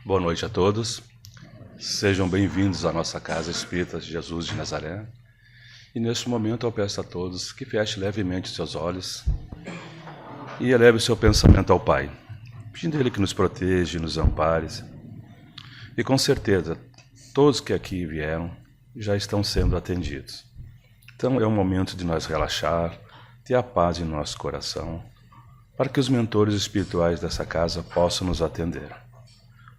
Boa noite a todos. Sejam bem-vindos à nossa Casa Espírita de Jesus de Nazaré. E neste momento eu peço a todos que fechem levemente seus olhos e eleve o seu pensamento ao Pai, pedindo Ele que nos proteja e nos ampare. E com certeza, todos que aqui vieram já estão sendo atendidos. Então é o momento de nós relaxar, ter a paz em nosso coração, para que os mentores espirituais dessa casa possam nos atender.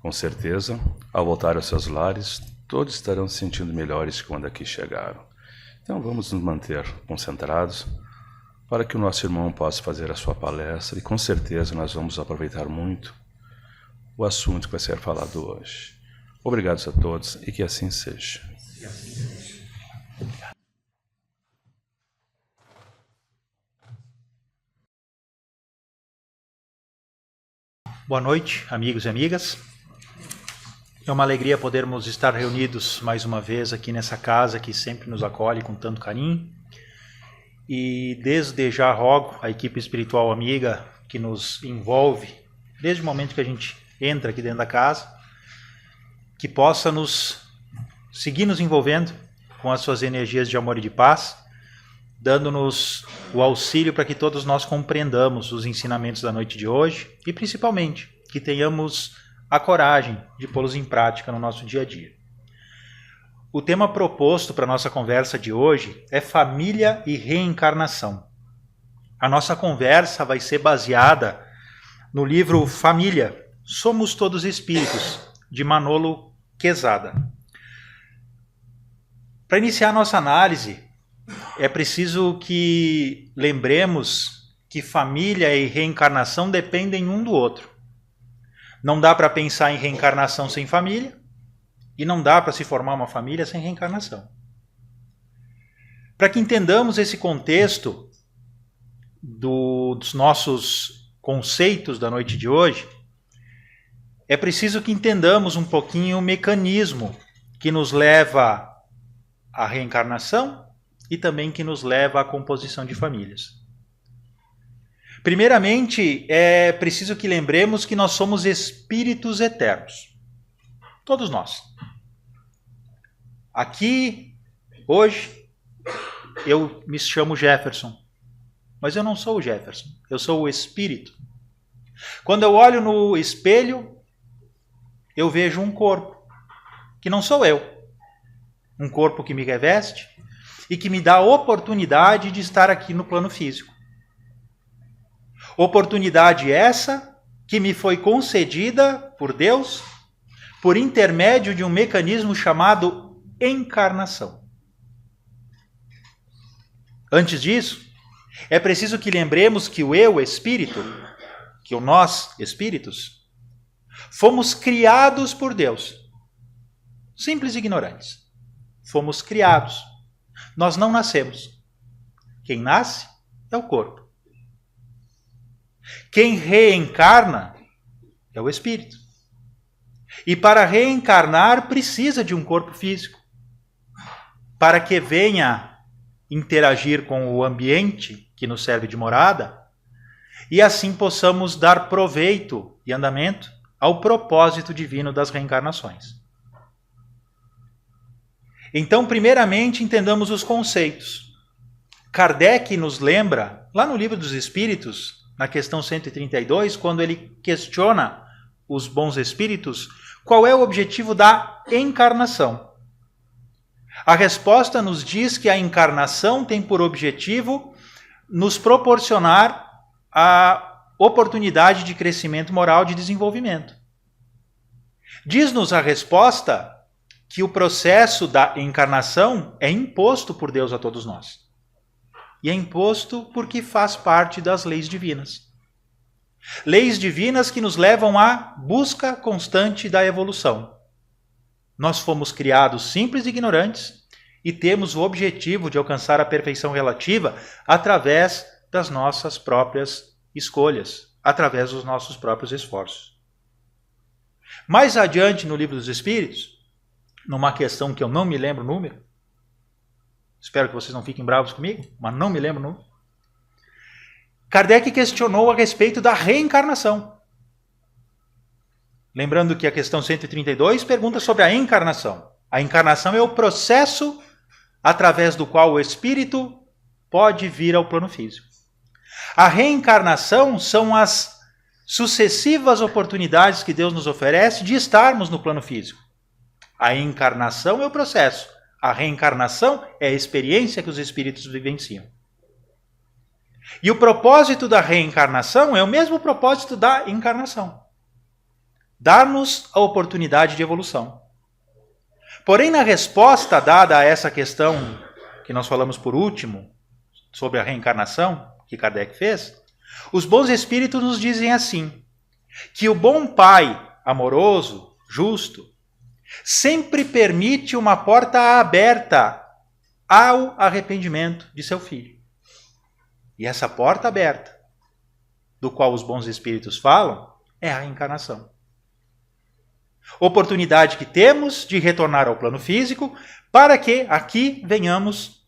Com certeza, ao voltar aos seus lares, todos estarão se sentindo melhores quando aqui chegaram. Então vamos nos manter concentrados para que o nosso irmão possa fazer a sua palestra e com certeza nós vamos aproveitar muito o assunto que vai ser falado hoje. Obrigados a todos e que assim seja. Boa noite, amigos e amigas. É uma alegria podermos estar reunidos mais uma vez aqui nessa casa que sempre nos acolhe com tanto carinho. E desde já rogo à equipe espiritual amiga que nos envolve, desde o momento que a gente entra aqui dentro da casa, que possa seguir nos envolvendo com as suas energias de amor e de paz, dando-nos o auxílio para que todos nós compreendamos os ensinamentos da noite de hoje e principalmente que tenhamos a coragem de pô-los em prática no nosso dia a dia. O tema proposto para a nossa conversa de hoje é família e reencarnação. A nossa conversa vai ser baseada no livro Família, Somos Todos Espíritos, de Manolo Quezada. Para iniciar a nossa análise, é preciso que lembremos que família e reencarnação dependem um do outro. Não dá para pensar em reencarnação sem família e não dá para se formar uma família sem reencarnação. Para que entendamos esse contexto dos nossos conceitos da noite de hoje, é preciso que entendamos um pouquinho o mecanismo que nos leva à reencarnação e também que nos leva à composição de famílias. Primeiramente, é preciso que lembremos que nós somos espíritos eternos. Todos nós. Aqui, hoje, eu me chamo Jefferson, mas eu não sou o Jefferson, eu sou o espírito. Quando eu olho no espelho, eu vejo um corpo, que não sou eu. Um corpo que me reveste e que me dá a oportunidade de estar aqui no plano físico. Oportunidade essa que me foi concedida por Deus por intermédio de um mecanismo chamado encarnação. Antes disso, é preciso que lembremos que o eu, espírito, que o nós, espíritos, fomos criados por Deus. Simples e ignorantes. Fomos criados. Nós não nascemos. Quem nasce é o corpo. Quem reencarna é o espírito. E para reencarnar precisa de um corpo físico. Para que venha interagir com o ambiente que nos serve de morada e assim possamos dar proveito e andamento ao propósito divino das reencarnações. Então, primeiramente, entendamos os conceitos. Kardec nos lembra, lá no Livro dos Espíritos, na questão 132, quando ele questiona os bons espíritos, qual é o objetivo da encarnação? A resposta nos diz que a encarnação tem por objetivo nos proporcionar a oportunidade de crescimento moral, de desenvolvimento. Diz-nos a resposta que o processo da encarnação é imposto por Deus a todos nós. E é imposto porque faz parte das leis divinas. Leis divinas que nos levam à busca constante da evolução. Nós fomos criados simples e ignorantes e temos o objetivo de alcançar a perfeição relativa através das nossas próprias escolhas, através dos nossos próprios esforços. Mais adiante no Livro dos Espíritos, numa questão que eu não me lembro o número, espero que vocês não fiquem bravos comigo, mas não me lembro o número, Kardec questionou a respeito da reencarnação. Lembrando que a questão 132 pergunta sobre a encarnação. A encarnação é o processo através do qual o espírito pode vir ao plano físico. A reencarnação são as sucessivas oportunidades que Deus nos oferece de estarmos no plano físico. A encarnação é o processo. A reencarnação é a experiência que os espíritos vivenciam. E o propósito da reencarnação é o mesmo propósito da encarnação. Dar-nos a oportunidade de evolução. Porém, na resposta dada a essa questão que nós falamos por último, sobre a reencarnação, que Kardec fez, os bons espíritos nos dizem assim, que o bom pai, amoroso, justo, sempre permite uma porta aberta ao arrependimento de seu filho. E essa porta aberta, do qual os bons espíritos falam, é a reencarnação. Oportunidade que temos de retornar ao plano físico para que aqui venhamos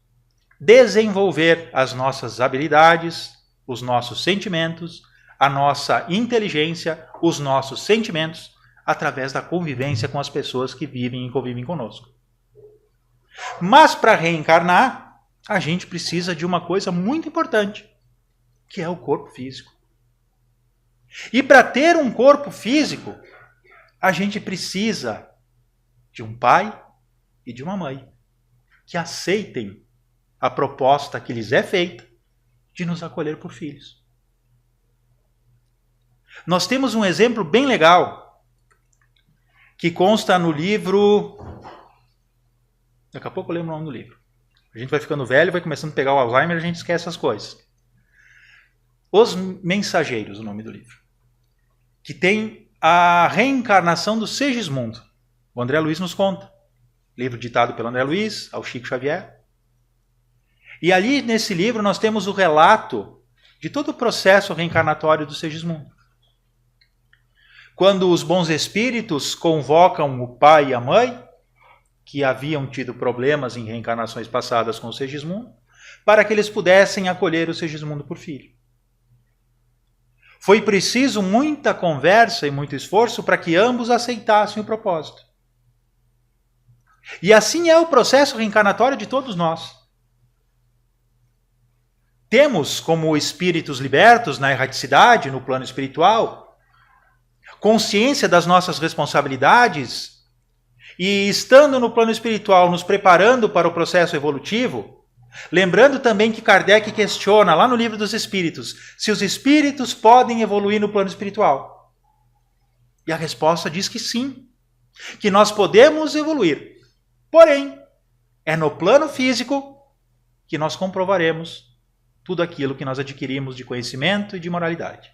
desenvolver as nossas habilidades, os nossos sentimentos, a nossa inteligência, os nossos sentimentos, através da convivência com as pessoas que vivem e convivem conosco. Mas para reencarnar, a gente precisa de uma coisa muito importante, que é o corpo físico. E para ter um corpo físico, a gente precisa de um pai e de uma mãe que aceitem a proposta que lhes é feita de nos acolher por filhos. Nós temos um exemplo bem legal que consta no livro... Daqui a pouco eu lembro o nome do livro. A gente vai ficando velho, vai começando a pegar o Alzheimer, a gente esquece as coisas. Os Mensageiros, o nome do livro. Que tem a reencarnação do Segismundo. O André Luiz nos conta. Livro ditado pelo André Luiz, ao Chico Xavier. E ali, nesse livro, nós temos o relato de todo o processo reencarnatório do Segismundo. Quando os bons espíritos convocam o pai e a mãe, que haviam tido problemas em reencarnações passadas com o Segismundo, para que eles pudessem acolher o Segismundo por filho. Foi preciso muita conversa e muito esforço para que ambos aceitassem o propósito. E assim é o processo reencarnatório de todos nós. Temos, como espíritos libertos na erraticidade, no plano espiritual, consciência das nossas responsabilidades e, estando no plano espiritual, nos preparando para o processo evolutivo, lembrando também que Kardec questiona lá no Livro dos Espíritos se os espíritos podem evoluir no plano espiritual. E a resposta diz que sim, que nós podemos evoluir. Porém, é no plano físico que nós comprovaremos tudo aquilo que nós adquirimos de conhecimento e de moralidade.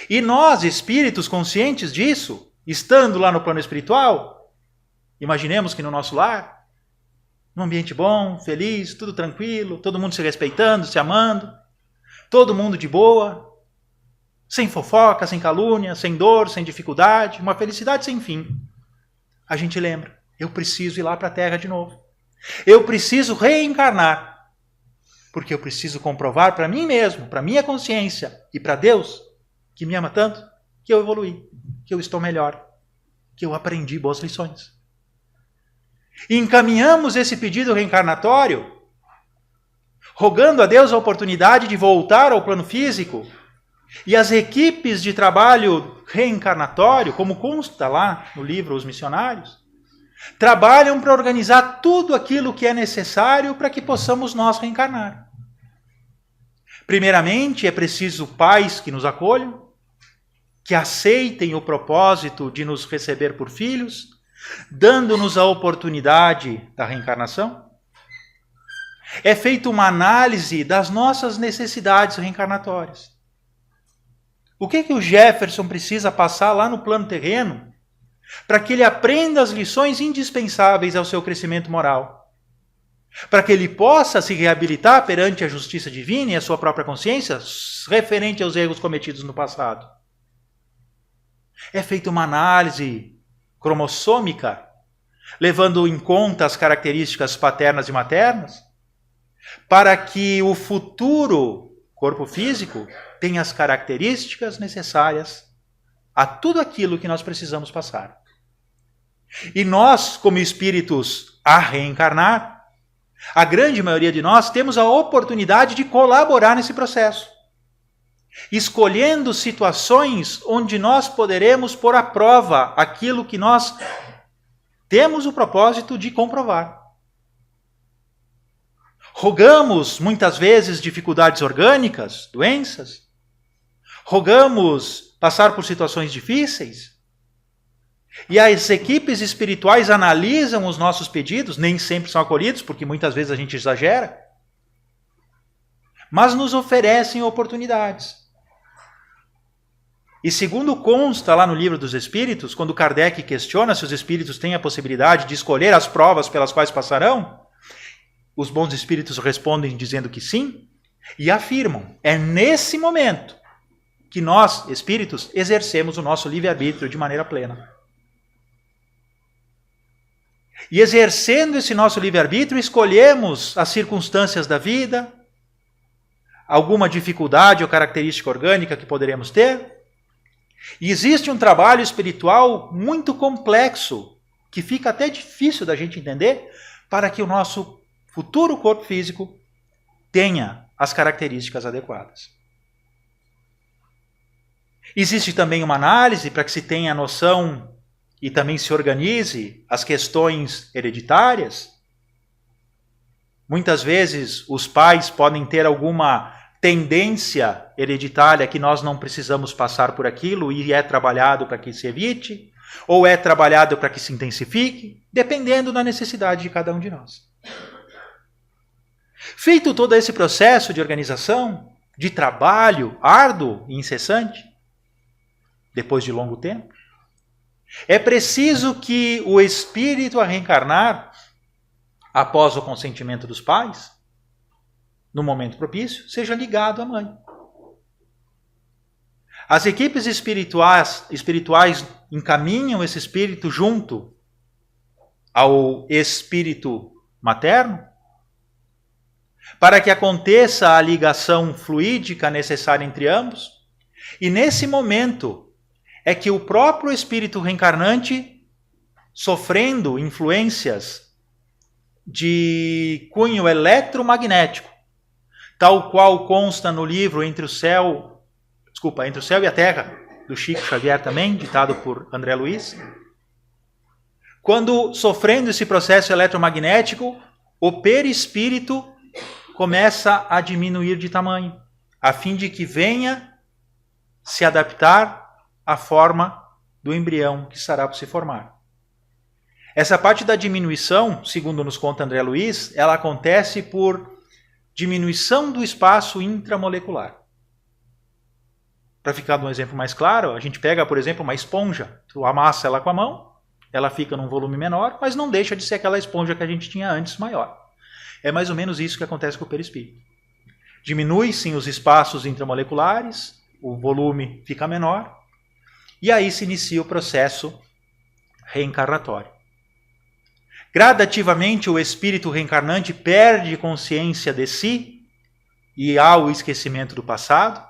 E nós, espíritos conscientes disso, estando lá no plano espiritual, imaginemos que no nosso lar, num ambiente bom, feliz, tudo tranquilo, todo mundo se respeitando, se amando, todo mundo de boa, sem fofoca, sem calúnia, sem dor, sem dificuldade, uma felicidade sem fim. A gente lembra, eu preciso ir lá para a Terra de novo. Eu preciso reencarnar. Porque eu preciso comprovar para mim mesmo, para minha consciência e para Deus, que me ama tanto, que eu evoluí, que eu estou melhor, que eu aprendi boas lições. E encaminhamos esse pedido reencarnatório, rogando a Deus a oportunidade de voltar ao plano físico, e as equipes de trabalho reencarnatório, como consta lá no livro Os Missionários, trabalham para organizar tudo aquilo que é necessário para que possamos nós reencarnar. Primeiramente, é preciso pais que nos acolham, que aceitem o propósito de nos receber por filhos, dando-nos a oportunidade da reencarnação. É feita uma análise das nossas necessidades reencarnatórias. O que o Jefferson precisa passar lá no plano terreno para que ele aprenda as lições indispensáveis ao seu crescimento moral? Para que ele possa se reabilitar perante a justiça divina e a sua própria consciência referente aos erros cometidos no passado. É feita uma análise cromossômica, levando em conta as características paternas e maternas, para que o futuro corpo físico tenha as características necessárias a tudo aquilo que nós precisamos passar. E nós, como espíritos a reencarnar, a grande maioria de nós temos a oportunidade de colaborar nesse processo, escolhendo situações onde nós poderemos pôr à prova aquilo que nós temos o propósito de comprovar. Rogamos, muitas vezes, dificuldades orgânicas, doenças. Rogamos passar por situações difíceis. E as equipes espirituais analisam os nossos pedidos, nem sempre são acolhidos, porque muitas vezes a gente exagera, mas nos oferecem oportunidades. E segundo consta lá no Livro dos Espíritos, quando Kardec questiona se os espíritos têm a possibilidade de escolher as provas pelas quais passarão, os bons espíritos respondem dizendo que sim, e afirmam, é nesse momento que nós, espíritos, exercemos o nosso livre-arbítrio de maneira plena. E exercendo esse nosso livre-arbítrio, escolhemos as circunstâncias da vida, alguma dificuldade ou característica orgânica que poderemos ter. E existe um trabalho espiritual muito complexo, que fica até difícil da gente entender, para que o nosso futuro corpo físico tenha as características adequadas. Existe também uma análise para que se tenha a noção e também se organize as questões hereditárias. Muitas vezes os pais podem ter alguma tendência hereditária que nós não precisamos passar por aquilo e é trabalhado para que se evite, ou é trabalhado para que se intensifique, dependendo da necessidade de cada um de nós. Feito todo esse processo de organização, de trabalho árduo e incessante, depois de longo tempo, é preciso que o espírito a reencarnar, após o consentimento dos pais, no momento propício, seja ligado à mãe. As equipes espirituais encaminham esse espírito junto ao espírito materno, para que aconteça a ligação fluídica necessária entre ambos, e nesse momento é que o próprio espírito reencarnante, sofrendo influências de cunho eletromagnético, tal qual consta no livro Entre o Céu e a Terra, do Chico Xavier também, ditado por André Luiz, quando sofrendo esse processo eletromagnético, o perispírito começa a diminuir de tamanho, a fim de que venha se adaptar à forma do embrião que estará por se formar. Essa parte da diminuição, segundo nos conta André Luiz, ela acontece por diminuição do espaço intramolecular. Para ficar um exemplo mais claro, a gente pega, por exemplo, uma esponja, tu amassa ela com a mão, ela fica num volume menor, mas não deixa de ser aquela esponja que a gente tinha antes maior. É mais ou menos isso que acontece com o perispírito. Diminui-se os espaços intramoleculares, o volume fica menor, e aí se inicia o processo reencarnatório. Gradativamente, o espírito reencarnante perde consciência de si e há o esquecimento do passado,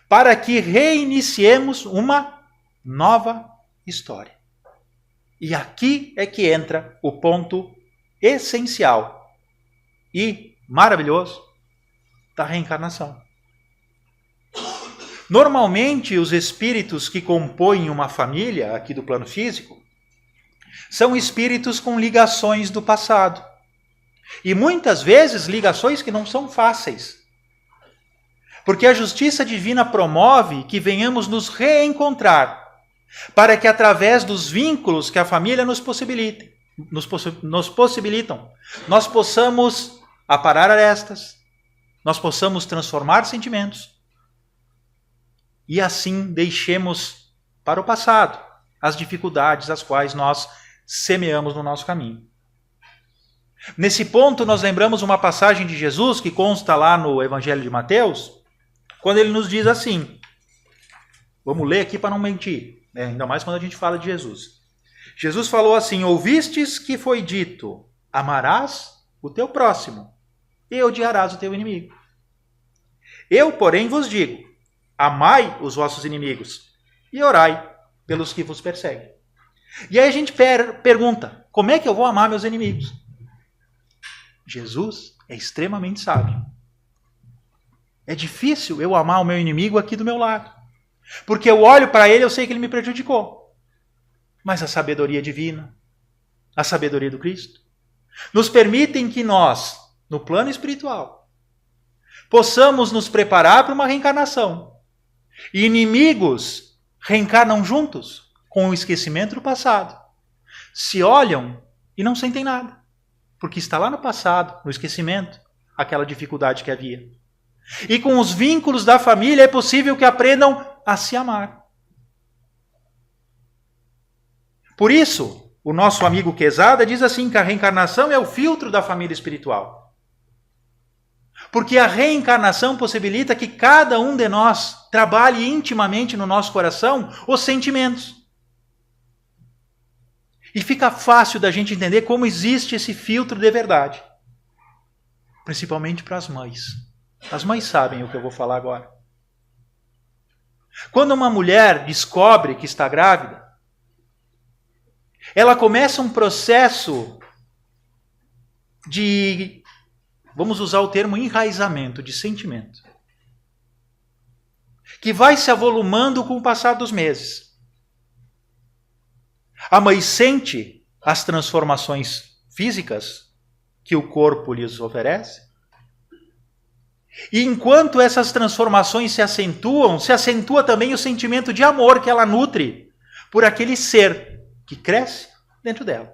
para que reiniciemos uma nova história. E aqui é que entra o ponto essencial e maravilhoso da reencarnação. Normalmente, os espíritos que compõem uma família aqui do plano físico são espíritos com ligações do passado. E muitas vezes ligações que não são fáceis. Porque a justiça divina promove que venhamos nos reencontrar, para que através dos vínculos que a família nos possibilitam, nós possamos aparar arestas, nós possamos transformar sentimentos, e assim deixemos para o passado as dificuldades as quais nós semeamos no nosso caminho. Nesse ponto, nós lembramos uma passagem de Jesus que consta lá no Evangelho de Mateus, quando ele nos diz assim, vamos ler aqui para não mentir, né? Ainda mais quando a gente fala de Jesus. Jesus falou assim, ouvistes que foi dito, amarás o teu próximo e odiarás o teu inimigo. Eu, porém, vos digo, amai os vossos inimigos e orai pelos que vos perseguem. E aí a gente pergunta, como é que eu vou amar meus inimigos? Jesus é extremamente sábio. É difícil eu amar o meu inimigo aqui do meu lado. Porque eu olho para ele e eu sei que ele me prejudicou. Mas a sabedoria divina, a sabedoria do Cristo, nos permitem que nós, no plano espiritual, possamos nos preparar para uma reencarnação. E inimigos reencarnam juntos com o esquecimento do passado. Se olham e não sentem nada. Porque está lá no passado, no esquecimento, aquela dificuldade que havia. E com os vínculos da família é possível que aprendam a se amar. Por isso, o nosso amigo Quezada diz assim que a reencarnação é o filtro da família espiritual. Porque a reencarnação possibilita que cada um de nós trabalhe intimamente no nosso coração os sentimentos. E fica fácil da gente entender como existe esse filtro de verdade. Principalmente para as mães. As mães sabem o que eu vou falar agora. Quando uma mulher descobre que está grávida, ela começa um processo de, vamos usar o termo enraizamento, de sentimento, que vai se avolumando com o passar dos meses. A mãe sente as transformações físicas que o corpo lhes oferece. E enquanto essas transformações se acentua também o sentimento de amor que ela nutre por aquele ser que cresce dentro dela.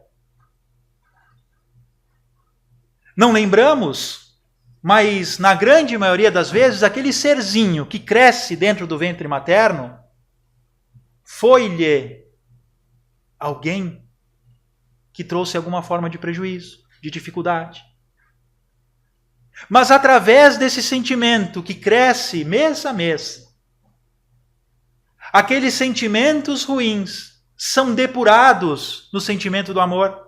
Não lembramos, mas na grande maioria das vezes, aquele serzinho que cresce dentro do ventre materno foi-lhe alguém que trouxe alguma forma de prejuízo, de dificuldade. Mas através desse sentimento que cresce mês a mês, aqueles sentimentos ruins são depurados no sentimento do amor.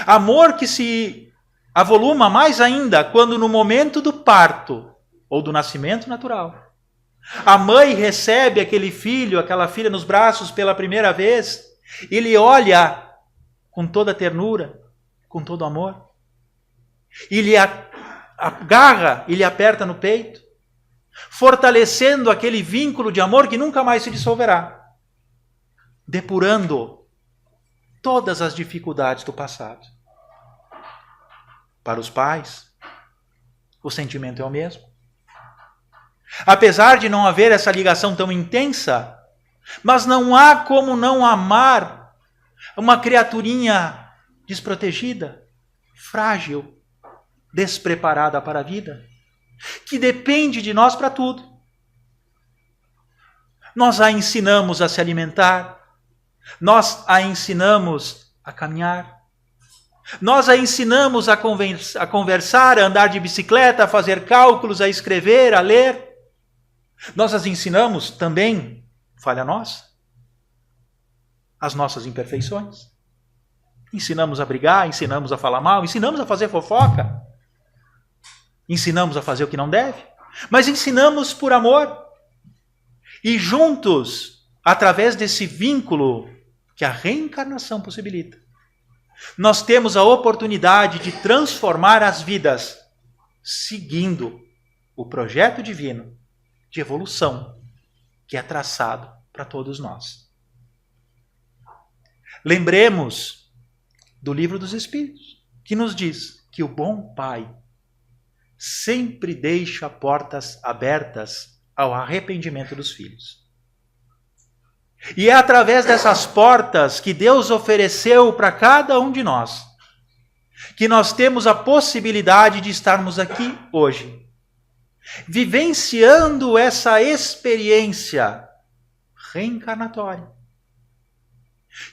Amor que se avoluma mais ainda quando no momento do parto ou do nascimento natural, a mãe recebe aquele filho, aquela filha nos braços pela primeira vez, e lhe olha com toda ternura, com todo amor, e lhe agarra e lhe aperta no peito, fortalecendo aquele vínculo de amor que nunca mais se dissolverá, depurando todas as dificuldades do passado. Para os pais, o sentimento é o mesmo. Apesar de não haver essa ligação tão intensa, mas não há como não amar uma criaturinha desprotegida, frágil, despreparada para a vida, que depende de nós para tudo. Nós a ensinamos a se alimentar, nós a ensinamos a caminhar, nós a ensinamos a conversar, a andar de bicicleta, a fazer cálculos, a escrever, a ler. Nós as ensinamos também, falha nossa, as nossas imperfeições. Ensinamos a brigar, ensinamos a falar mal, ensinamos a fazer fofoca. Ensinamos a fazer o que não deve, mas ensinamos por amor. E juntos, através desse vínculo que a reencarnação possibilita, nós temos a oportunidade de transformar as vidas, seguindo o projeto divino de evolução que é traçado para todos nós. Lembremos do Livro dos Espíritos, que nos diz que o bom Pai sempre deixa portas abertas ao arrependimento dos filhos. E é através dessas portas que Deus ofereceu para cada um de nós, que nós temos a possibilidade de estarmos aqui hoje, vivenciando essa experiência reencarnatória,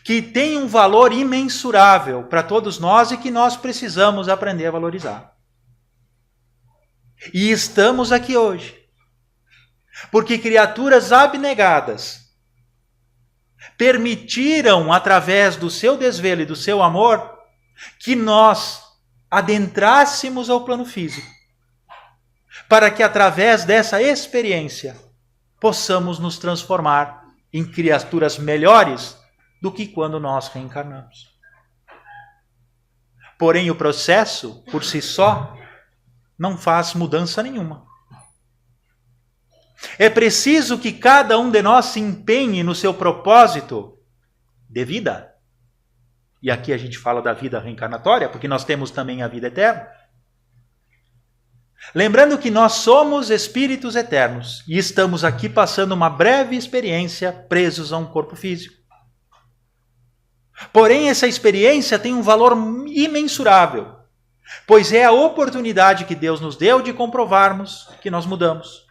que tem um valor imensurável para todos nós e que nós precisamos aprender a valorizar. E estamos aqui hoje, porque criaturas abnegadas permitiram, através do seu desvelo e do seu amor, que nós adentrássemos ao plano físico, para que através dessa experiência possamos nos transformar em criaturas melhores do que quando nós reencarnamos. Porém, o processo, por si só, não faz mudança nenhuma. É preciso que cada um de nós se empenhe no seu propósito de vida. E aqui a gente fala da vida reencarnatória, porque nós temos também a vida eterna. Lembrando que nós somos espíritos eternos e estamos aqui passando uma breve experiência presos a um corpo físico. Porém, essa experiência tem um valor imensurável, pois é a oportunidade que Deus nos deu de comprovarmos que nós mudamos.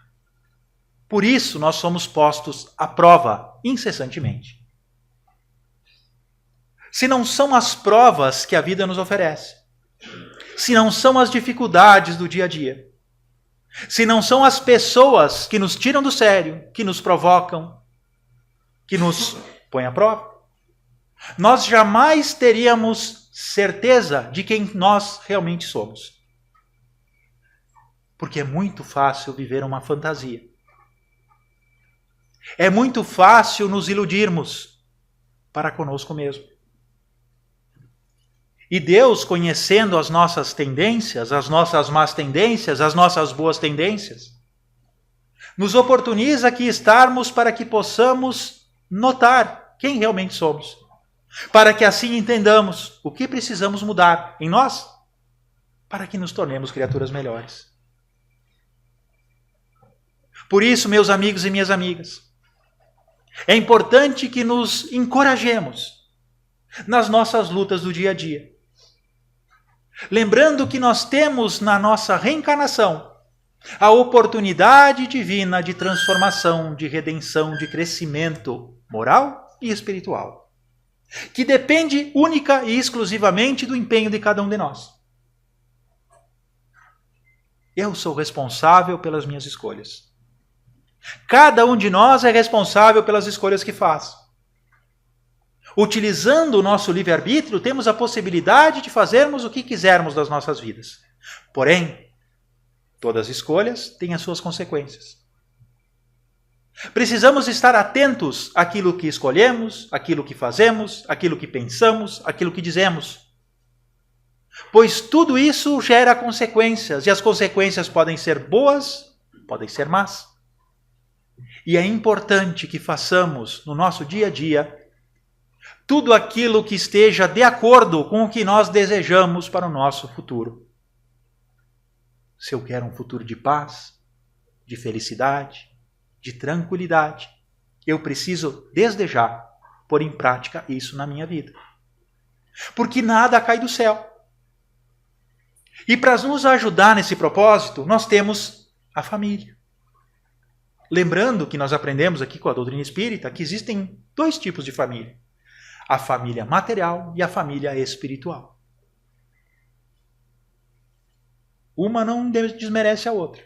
Por isso, nós somos postos à prova incessantemente. Se não são as provas que a vida nos oferece, se não são as dificuldades do dia a dia, se não são as pessoas que nos tiram do sério, que nos provocam, que nos põem à prova, nós jamais teríamos certeza de quem nós realmente somos. Porque é muito fácil viver uma fantasia. É muito fácil nos iludirmos para conosco mesmo. E Deus, conhecendo as nossas tendências, as nossas más tendências, as nossas boas tendências, nos oportuniza aqui estarmos para que possamos notar quem realmente somos. Para que assim entendamos o que precisamos mudar em nós, para que nos tornemos criaturas melhores. Por isso, meus amigos e minhas amigas, é importante que nos encorajemos nas nossas lutas do dia a dia. Lembrando que nós temos na nossa reencarnação a oportunidade divina de transformação, de redenção, de crescimento moral e espiritual, que depende única e exclusivamente do empenho de cada um de nós. Eu sou responsável pelas minhas escolhas. Cada um de nós é responsável pelas escolhas que faz. Utilizando o nosso livre-arbítrio, temos a possibilidade de fazermos o que quisermos das nossas vidas. Porém, todas as escolhas têm as suas consequências. Precisamos estar atentos àquilo que escolhemos, àquilo que fazemos, àquilo que pensamos, àquilo que dizemos. Pois tudo isso gera consequências, e as consequências podem ser boas, podem ser más. E é importante que façamos no nosso dia a dia tudo aquilo que esteja de acordo com o que nós desejamos para o nosso futuro. Se eu quero um futuro de paz, de felicidade, de tranquilidade, eu preciso, desde já, pôr em prática isso na minha vida. Porque nada cai do céu. E para nos ajudar nesse propósito, nós temos a família. Lembrando que nós aprendemos aqui com a doutrina espírita que existem dois tipos de família. A família material e a família espiritual. Uma não desmerece a outra,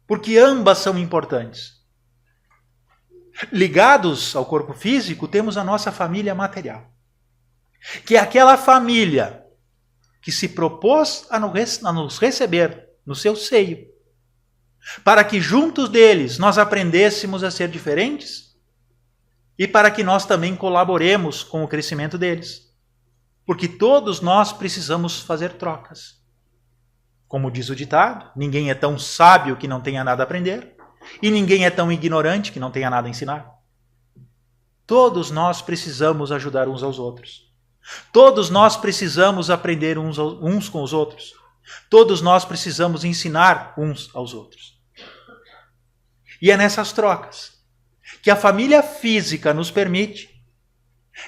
porque ambas são importantes. Ligados ao corpo físico, temos a nossa família material, que é aquela família que se propôs a nos receber no seu seio, para que juntos deles nós aprendêssemos a ser diferentes e para que nós também colaboremos com o crescimento deles. Porque todos nós precisamos fazer trocas. Como diz o ditado, ninguém é tão sábio que não tenha nada a aprender, e ninguém é tão ignorante que não tenha nada a ensinar. Todos nós precisamos ajudar uns aos outros. Todos nós precisamos aprender uns com os outros. Todos nós precisamos ensinar uns aos outros. E é nessas trocas que a família física nos permite,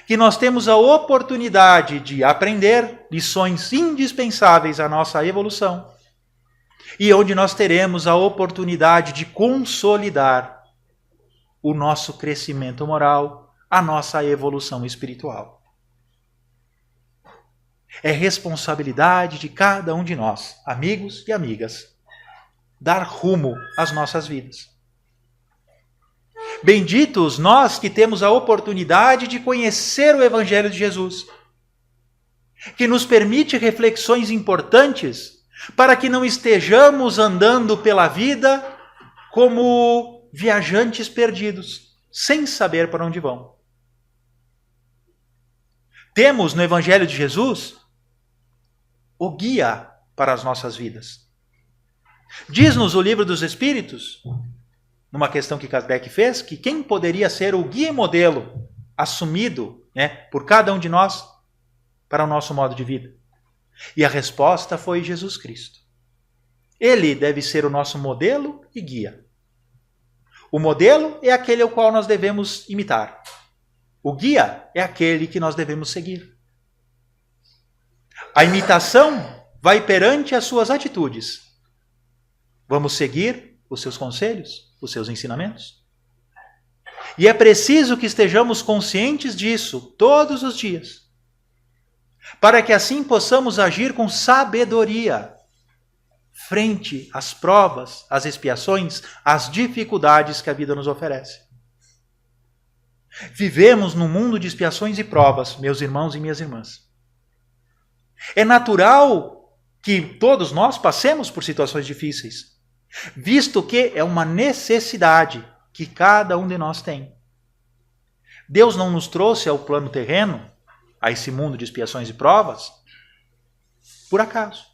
que nós temos a oportunidade de aprender lições indispensáveis à nossa evolução, e onde nós teremos a oportunidade de consolidar o nosso crescimento moral, a nossa evolução espiritual. É responsabilidade de cada um de nós, amigos e amigas, dar rumo às nossas vidas. Benditos nós que temos a oportunidade de conhecer o Evangelho de Jesus, que nos permite reflexões importantes para que não estejamos andando pela vida como viajantes perdidos, sem saber para onde vão. Temos no Evangelho de Jesus o guia para as nossas vidas. Diz-nos o Livro dos Espíritos, numa questão que Kardec fez, que quem poderia ser o guia e modelo assumido, por cada um de nós para o nosso modo de vida? E a resposta foi Jesus Cristo. Ele deve ser o nosso modelo e guia. O modelo é aquele ao qual nós devemos imitar. O guia é aquele que nós devemos seguir. A imitação vai perante as suas atitudes. Vamos seguir os seus conselhos, os seus ensinamentos? E é preciso que estejamos conscientes disso todos os dias, para que assim possamos agir com sabedoria frente às provas, às expiações, às dificuldades que a vida nos oferece. Vivemos num mundo de expiações e provas, meus irmãos e minhas irmãs. É natural que todos nós passemos por situações difíceis, visto que é uma necessidade que cada um de nós tem. Deus não nos trouxe ao plano terreno, a esse mundo de expiações e provas, por acaso.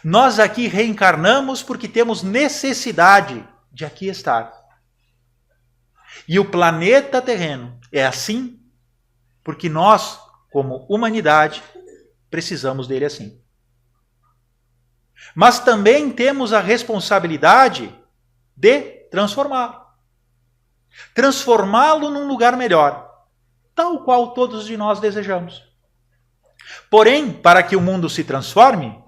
Nós aqui reencarnamos porque temos necessidade de aqui estar. E o planeta terreno é assim porque nós, como humanidade, precisamos dele assim. Mas também temos a responsabilidade de transformá-lo. Transformá-lo num lugar melhor, tal qual todos de nós desejamos. Porém, para que o mundo se transforme,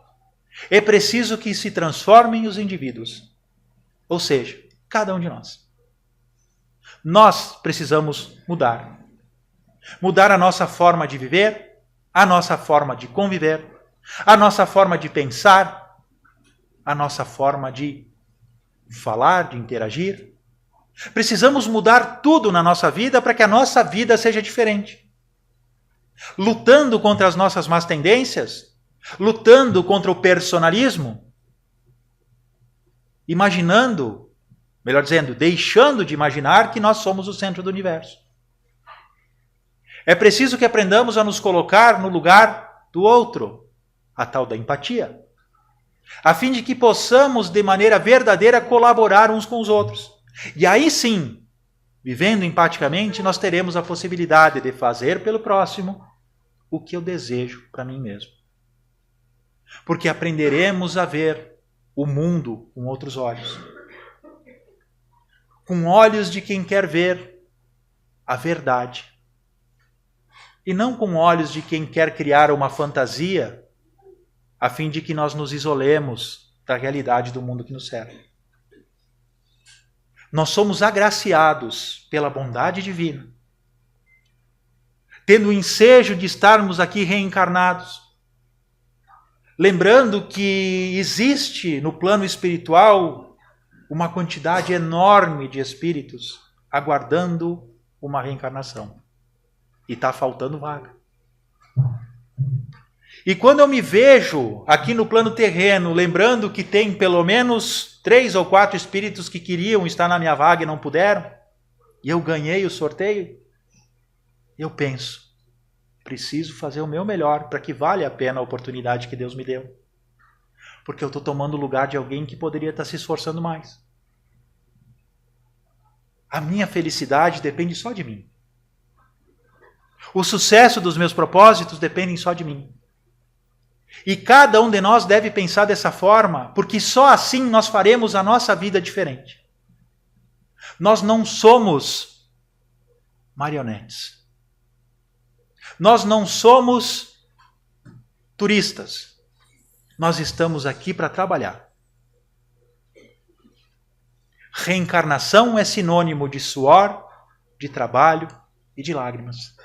é preciso que se transformem os indivíduos. Ou seja, cada um de nós. Nós precisamos mudar. Mudar a nossa forma de viver, a nossa forma de conviver, a nossa forma de pensar, a nossa forma de falar, de interagir. Precisamos mudar tudo na nossa vida para que a nossa vida seja diferente. Lutando contra as nossas más tendências, lutando contra o personalismo, imaginando, melhor dizendo, deixando de imaginar que nós somos o centro do universo. É preciso que aprendamos a nos colocar no lugar do outro, a tal da empatia, a fim de que possamos, de maneira verdadeira, colaborar uns com os outros. E aí sim, vivendo empaticamente, nós teremos a possibilidade de fazer pelo próximo o que eu desejo para mim mesmo. Porque aprenderemos a ver o mundo com outros olhos. Com olhos de quem quer ver a verdade. E não com olhos de quem quer criar uma fantasia a fim de que nós nos isolemos da realidade do mundo que nos serve. Nós somos agraciados pela bondade divina, tendo o ensejo de estarmos aqui reencarnados, lembrando que existe no plano espiritual uma quantidade enorme de espíritos aguardando uma reencarnação. E está faltando vaga. E quando eu me vejo aqui no plano terreno, lembrando que tem pelo menos 3 ou 4 espíritos que queriam estar na minha vaga e não puderam, e eu ganhei o sorteio, eu penso, preciso fazer o meu melhor para que valha a pena a oportunidade que Deus me deu. Porque eu estou tomando o lugar de alguém que poderia estar se esforçando mais. A minha felicidade depende só de mim. O sucesso dos meus propósitos dependem só de mim. E cada um de nós deve pensar dessa forma, porque só assim nós faremos a nossa vida diferente. Nós não somos marionetes. Nós não somos turistas. Nós estamos aqui para trabalhar. Reencarnação é sinônimo de suor, de trabalho e de lágrimas.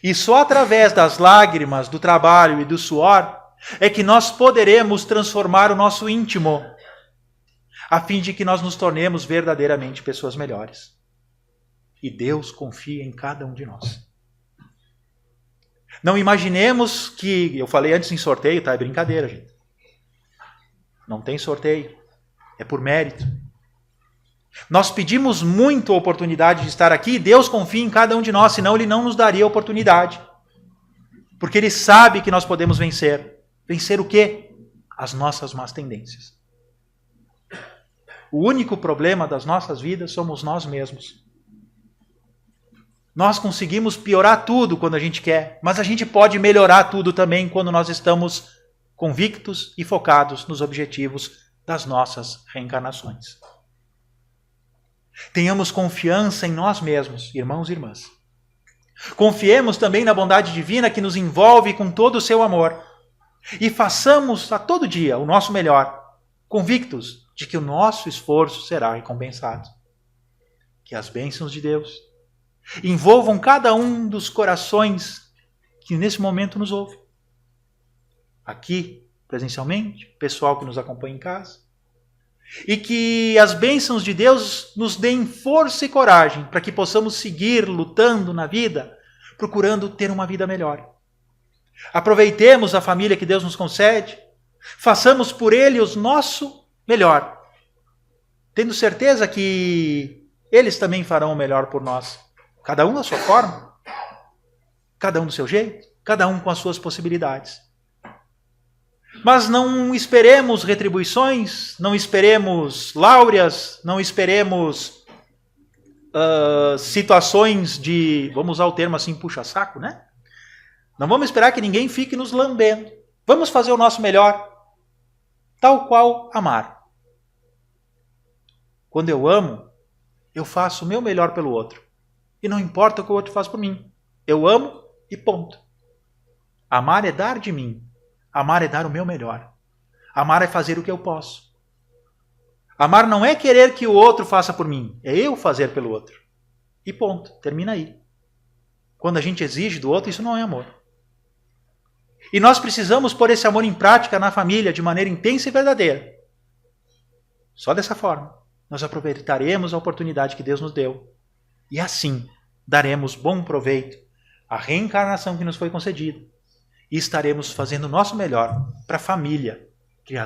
E só através das lágrimas, do trabalho e do suor é que nós poderemos transformar o nosso íntimo, a fim de que nós nos tornemos verdadeiramente pessoas melhores. E Deus confia em cada um de nós. Não imaginemos que, eu falei antes em sorteio, tá? É brincadeira, gente. Não tem sorteio. É por mérito. Nós pedimos muito a oportunidade de estar aqui, Deus confia em cada um de nós, senão Ele não nos daria a oportunidade. Porque Ele sabe que nós podemos vencer. Vencer o quê? As nossas más tendências. O único problema das nossas vidas somos nós mesmos. Nós conseguimos piorar tudo quando a gente quer, mas a gente pode melhorar tudo também quando nós estamos convictos e focados nos objetivos das nossas reencarnações. Tenhamos confiança em nós mesmos, irmãos e irmãs. Confiemos também na bondade divina que nos envolve com todo o seu amor. E façamos a todo dia o nosso melhor, convictos de que o nosso esforço será recompensado. Que as bênçãos de Deus envolvam cada um dos corações que nesse momento nos ouve. Aqui, presencialmente, pessoal que nos acompanha em casa. E que as bênçãos de Deus nos deem força e coragem para que possamos seguir lutando na vida, procurando ter uma vida melhor. Aproveitemos a família que Deus nos concede, façamos por Ele o nosso melhor, tendo certeza que eles também farão o melhor por nós. Cada um da sua forma, cada um do seu jeito, cada um com as suas possibilidades. Mas não esperemos retribuições, não esperemos láureas, não esperemos situações de, vamos usar o termo assim, puxa-saco, né? Não vamos esperar que ninguém fique nos lambendo. Vamos fazer o nosso melhor, tal qual amar. Quando eu amo, eu faço o meu melhor pelo outro. E não importa o que o outro faz por mim. Eu amo e ponto. Amar é dar de mim. Amar é dar o meu melhor. Amar é fazer o que eu posso. Amar não é querer que o outro faça por mim. É eu fazer pelo outro. E ponto. Termina aí. Quando a gente exige do outro, isso não é amor. E nós precisamos pôr esse amor em prática na família de maneira intensa e verdadeira. Só dessa forma, nós aproveitaremos a oportunidade que Deus nos deu. E assim, daremos bom proveito à reencarnação que nos foi concedida. E estaremos fazendo o nosso melhor para a família que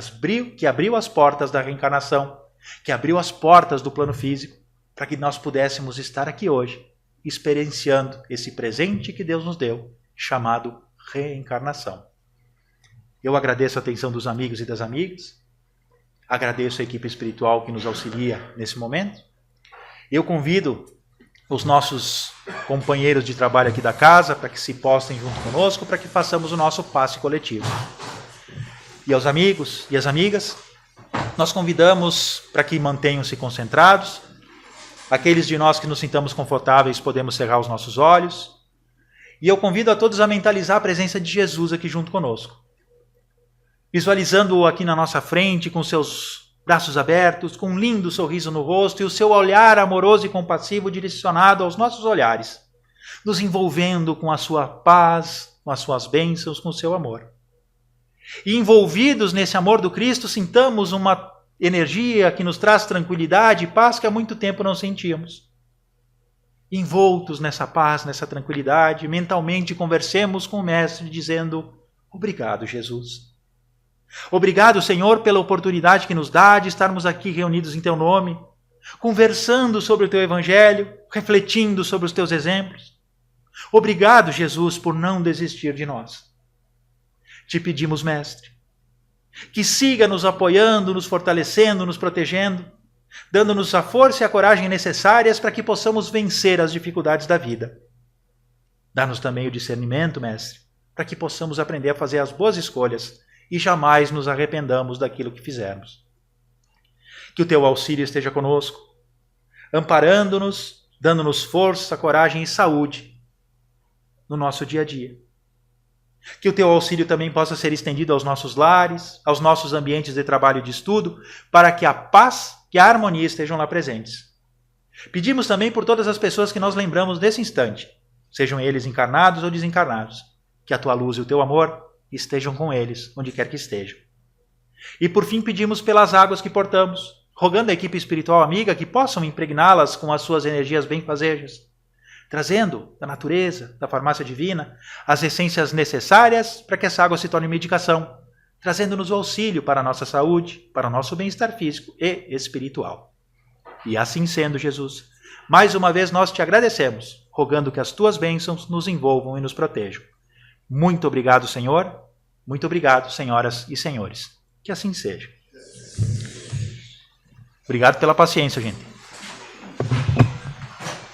abriu as portas da reencarnação, que abriu as portas do plano físico, para que nós pudéssemos estar aqui hoje, experienciando esse presente que Deus nos deu, chamado reencarnação. Eu agradeço a atenção dos amigos e das amigas, agradeço a equipe espiritual que nos auxilia nesse momento. Eu convido os nossos companheiros de trabalho aqui da casa para que se postem junto conosco, para que façamos o nosso passe coletivo. E aos amigos e às amigas, nós convidamos para que mantenham-se concentrados. Aqueles de nós que nos sintamos confortáveis, podemos cerrar os nossos olhos. E eu convido a todos a mentalizar a presença de Jesus aqui junto conosco. Visualizando-o aqui na nossa frente, com seus braços abertos, com um lindo sorriso no rosto e o seu olhar amoroso e compassivo direcionado aos nossos olhares, nos envolvendo com a sua paz, com as suas bênçãos, com o seu amor. E envolvidos nesse amor do Cristo, sintamos uma energia que nos traz tranquilidade e paz que há muito tempo não sentíamos. Envoltos nessa paz, nessa tranquilidade, mentalmente conversemos com o Mestre dizendo: obrigado, Jesus. Obrigado, Senhor, pela oportunidade que nos dá de estarmos aqui reunidos em Teu nome, conversando sobre o Teu Evangelho, refletindo sobre os Teus exemplos. Obrigado, Jesus, por não desistir de nós. Te pedimos, Mestre, que siga nos apoiando, nos fortalecendo, nos protegendo, dando-nos a força e a coragem necessárias para que possamos vencer as dificuldades da vida. Dá-nos também o discernimento, Mestre, para que possamos aprender a fazer as boas escolhas e jamais nos arrependamos daquilo que fizermos. Que o Teu auxílio esteja conosco, amparando-nos, dando-nos força, coragem e saúde no nosso dia a dia. Que o Teu auxílio também possa ser estendido aos nossos lares, aos nossos ambientes de trabalho e de estudo, para que a paz e a harmonia estejam lá presentes. Pedimos também por todas as pessoas que nós lembramos nesse instante, sejam eles encarnados ou desencarnados, que a Tua luz e o Teu amor estejam com eles, onde quer que estejam. E por fim pedimos pelas águas que portamos, rogando à equipe espiritual amiga que possam impregná-las com as suas energias benfazejas, trazendo da natureza, da farmácia divina, as essências necessárias para que essa água se torne medicação, trazendo-nos o auxílio para a nossa saúde, para o nosso bem-estar físico e espiritual. E assim sendo, Jesus, mais uma vez nós te agradecemos, rogando que as tuas bênçãos nos envolvam e nos protejam. Muito obrigado, Senhor. Muito obrigado, senhoras e senhores. Que assim seja. Obrigado pela paciência, gente.